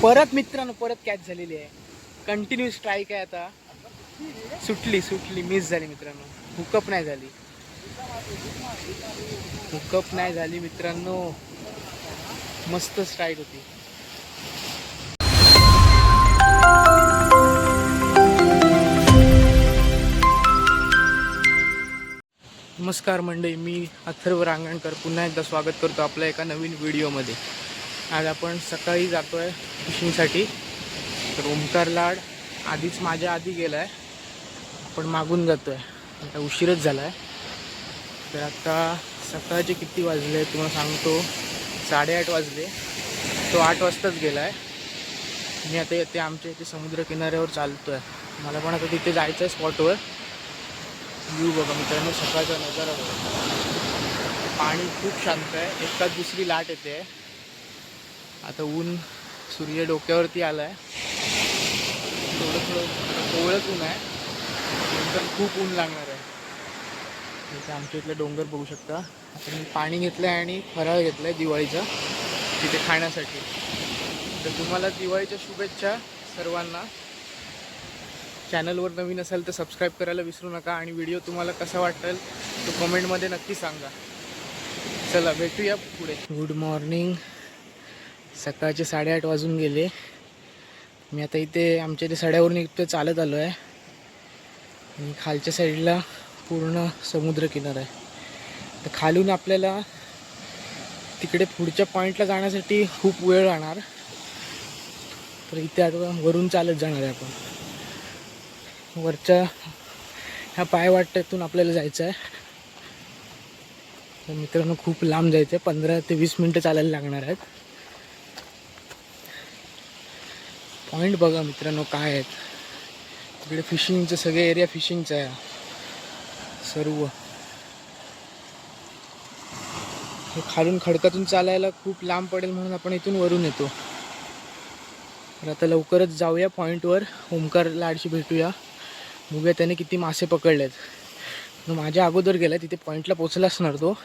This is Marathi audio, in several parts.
परत मित्रांनो परत कॅच झालेली आहे. कंटिन्यू स्ट्राईक आहे आता. सुटली मिस झाली मित्रांनो. हुकअप नाही झाली मित्रांनो. मस्त स्ट्राईक होती. नमस्कार मंडळी, मी अथर्व रांगणकर पुन्हा एकदा स्वागत करतो आपल्या एका नवीन व्हिडिओमध्ये. आज आपण सकाळी जातो आहे फिशिंगसाठी. तर ओमकार लाड आधीच माझ्या आधी गेला आहे, आपण मागून जातो आहे. आता उशीरच झाला आहे. तर आता सकाळचे किती वाजले तुम्हाला सांगतो. 8:30 वाजले. तो 8 वाजताच गेला आहे. मी आता येते आमच्या इथे समुद्र किनाऱ्यावर चालतो आहे. मला पण आता तिथे जायचं आहे स्पॉटवर. व्ह्यू बघा मित्रांनो, सकाळचा नजारा बघा. पाणी खूप शांत आहे. एकाच दुसरी लाट येते. आता ऊन सूर्य डोक्यावरती आला आहे. थोडं कोवळच ऊन आहे. नंतर खूप ऊन लागणार आहे. इथे आमच्या इथले डोंगर बघू शकता. आता मी पाणी घेतलं आहे आणि फराळ घेतला आहे दिवाळीचा तिथे खाण्यासाठी. तर तुम्हाला दिवाळीच्या शुभेच्छा सर्वांना. चॅनलवर नवीन असाल तर सबस्क्राईब करायला विसरू नका. आणि व्हिडिओ तुम्हाला कसा वाटेल तो कमेंटमध्ये नक्की सांगा. चला भेटूया पुढे. Good morning. सकाळचे 8:30 वाजून गेले. मी आता इथे आमच्या इथे सड्यावरून इथे चालत आलो आहे. आणि खालच्या साईडला पूर्ण समुद्र किनारा आहे. तर खालून आपल्याला तिकडे पुढच्या पॉईंटला जाण्यासाठी खूप वेळ लागणार. तर इथे आता वरून चालत जाणार आहे आपण. वरच्या ह्या पायवाटेतून आपल्याला जायचं आहे. तर मित्रांनो खूप लांब जायचं आहे. 15 ते 20 मिनटं चालायला लागणार आहेत. पॉईंट बघा मित्रांनो काय आहेत. तिकडे फिशिंगचं सगळे एरिया फिशिंगचं आहे सर्व. हे खालून खडकातून चालायला खूप लांब पडेल म्हणून आपण इथून वरून येतो. तर आता लवकरच जाऊया पॉईंटवर. ओमकार लाडशी भेटूया. बघूया त्याने किती मासे पकडलेत. माझ्या अगोदर गेला, तिथे पॉईंटला पोचला असणार तो.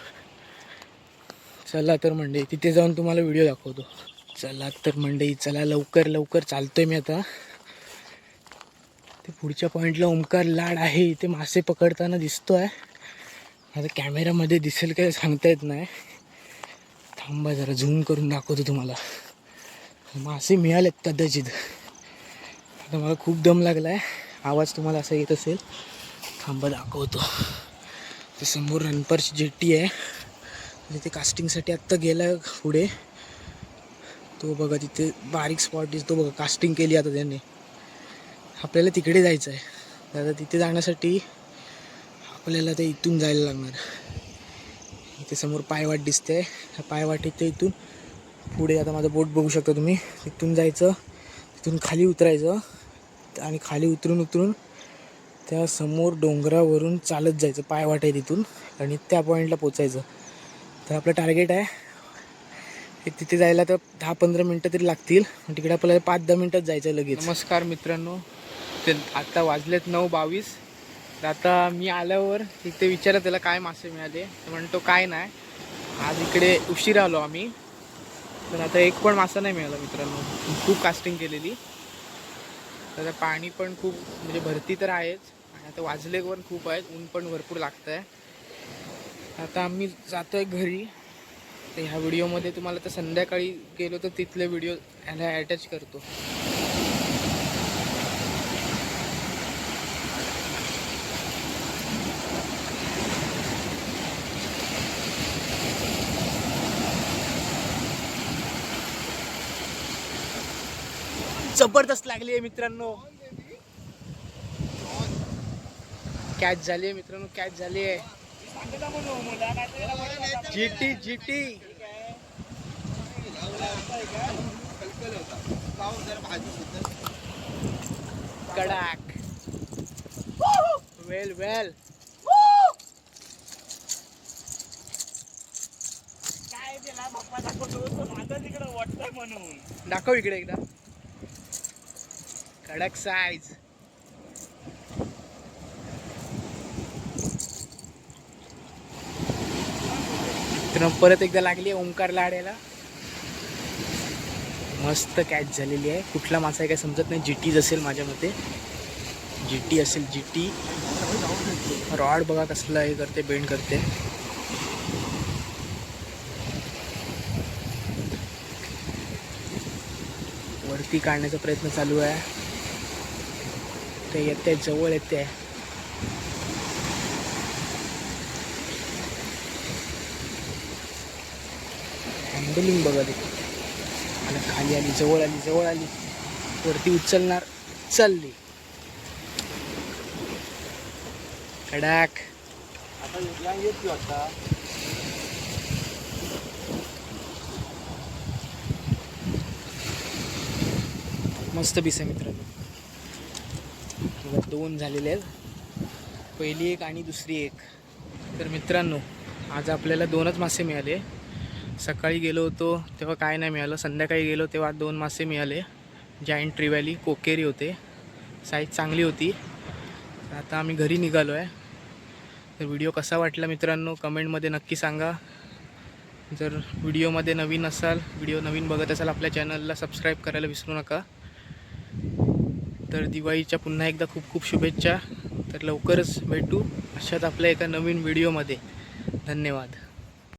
चला तर मंडळी तिथे जाऊन तुम्हाला व्हिडिओ दाखवतो. चला तर मंडळी चला लवकर चालतोय मी आता. ते पुढच्या पॉईंटला ओमकार लाड आहे. इथे मासे पकडताना दिसतोय. आता कॅमेरामध्ये दिसेल काय सांगता येत नाही. थांबा जरा झूम करून दाखवतो तुम्हाला. मासे मिळालेत कदाचित. आता मला खूप दम लागला आहे. आवाज तुम्हाला असा येत असेल. थांबा दाखवतो. ते समोर रणपर्च जेट्टी आहे. तिथे कास्टिंगसाठी आत्ता गेला पुढे. तो बघा तिथे बारीक स्पॉट दिसतो बघा. कास्टिंग केली आता त्याने. आपल्याला तिकडे जायचं आहे. तर आता तिथे जाण्यासाठी आपल्याला ते इथून जायला लागणार. इथे समोर पायवाट दिसते. ह्या पायवाटेत इथून पुढे आता माझा बोट बघू शकता तुम्ही. तिथून जायचं, तिथून खाली उतरायचं आणि खाली उतरून त्या समोर डोंगरावरून चालत जायचं. पायवाट आहे तिथून आणि त्या पॉईंटला पोचायचं. तर आपलं टार्गेट आहे तिथे जायला तर 10-15 मिनटं तरी लागतील. तिकडे आपल्याला 5-10 मिनटात जायचं लगेच. नमस्कार मित्रांनो, ते आता वाजलेत 9:22. तर आता मी आल्यावर तिथे विचारत त्याला काय मासे मिळाले. तर म्हणतो काय नाही, आज इकडे उशीर आलो आम्ही. तर आता एक पण मासा नाही मिळाला मित्रांनो. खूप कास्टिंग केलेली. तर पाणी पण खूप म्हणजे भरती तर आहेच. आणि आता वाजले पण खूप आहेत. ऊन पण भरपूर लागतं आहे. आता आम्ही जातो आहे घरी. तर ह्या व्हिडिओमध्ये तुम्हाला तर संध्याकाळी गेलो तर तिथले व्हिडिओ ह्याला अटॅच करतो. जबरदस्त लागली आहे मित्रांनो. कॅच झाली आहे मित्रांनो. कॅच झाली आहे. जीटी कडाक. वेल दाखव इकडे एकदा. कडक साईज. परत एकदा लागली ओमकार लाड याला. मस्त कॅच झालेली आहे. कुठला मासा आहे काय समजत नाही. जीटीज असेल माझ्या मते, जीटी असेल. जीटी रॉड बघा कसला हे करते, बेंड करते. वरती काढण्याचा प्रयत्न चालू आहे. ते येते, जवळ येते. हँडलिंग बघा ते. आणि खाली आली, जवळ आली, जवळ आली. वरती उचलणार, चालली. कडक. मस्त पीस आहे मित्रांनो. 2 झालेले आहेत, पहिली एक आणि दुसरी एक. तर मित्रांनो आज आपल्याला 2च मासे मिळाले. सकाळी गेलो होतो तेव्हा काय नाही मिळालं, संध्याकाळी गेलो तेव्हा 2 मासे मिळाले. जायंट ट्रिव्हॅली कोकेरी होते, साईज चांगली होती. आता आम्ही घरी निघालो आहे. तर व्हिडिओ कसा वाटला मित्रांनो कमेंटमध्ये नक्की सांगा. जर व्हिडिओमध्ये नवीन असाल, व्हिडिओ नवीन बघत असाल, आपल्या चॅनलला सबस्क्राईब करायला विसरू नका. तर दिवाळीच्या पुन्हा एकदा खूप खूप शुभेच्छा. तर लवकरच भेटू अशात आपल्या एका नवीन व्हिडिओमध्ये. धन्यवाद.